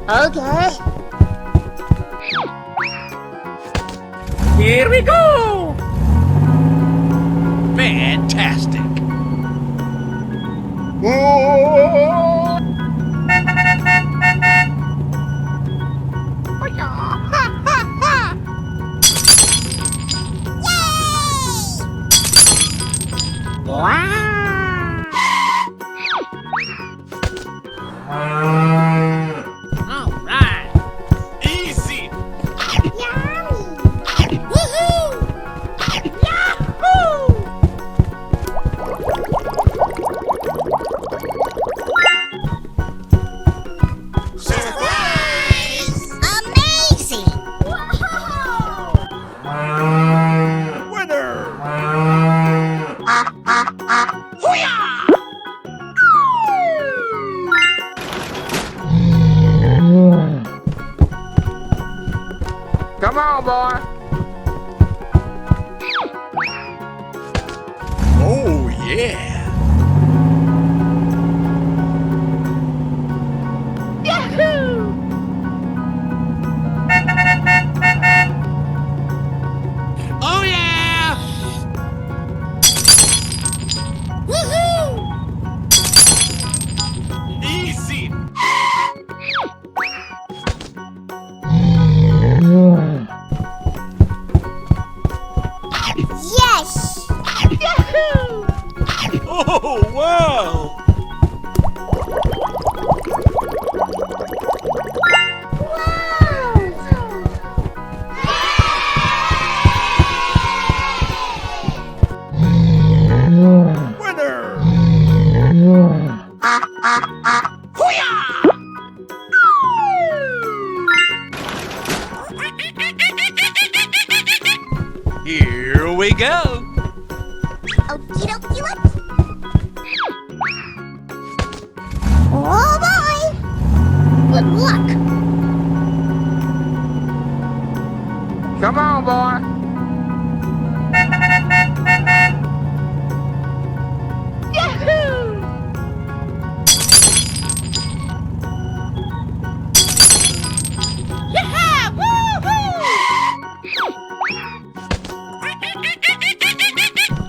Okay. Here we go! Fantastic! All right. Easy! Amazing! Winner! Come on, boy. Oh, yeah! Oh, yeah! Easy! Yes! Oh, wow! Winner! Here we go! Okie dokie dokie. Oh boy! Good luck! Come on, boy.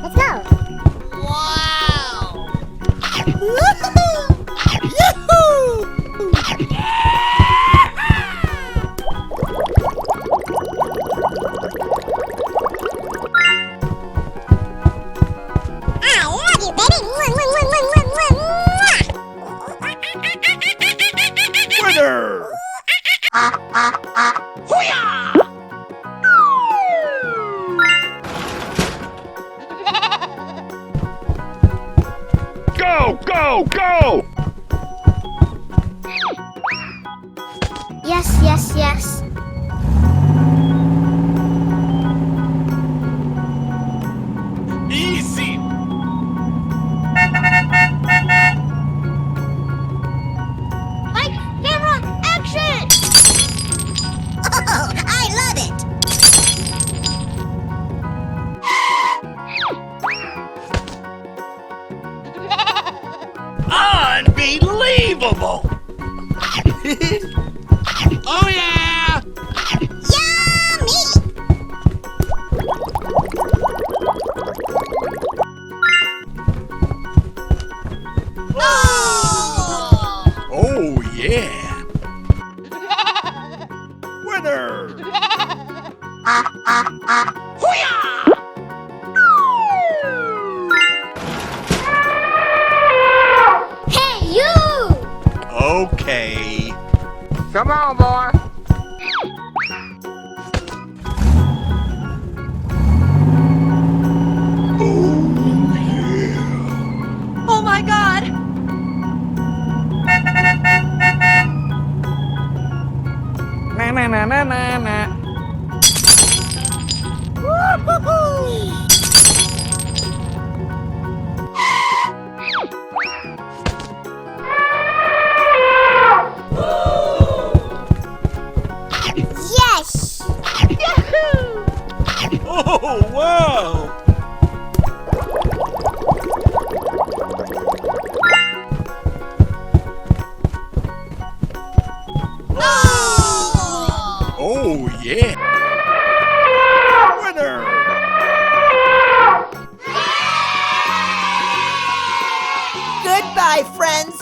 Let's go! Wow! Woohoo! Yahoo! I love you, baby! Winner! Go, go, go! Yes, yes, yes. Easy! Like, camera, action! Oh, I love it! Unbelievable! Oh, yeah! Yummy! Oh! Oh, yeah! Winner! Hey, you! Okay. Come on, boy. Oh my god! Na na na na na na. Woo-hoo-hoo! Yes! Oh, wow! Oh! yeah! Winner! Goodbye, friends.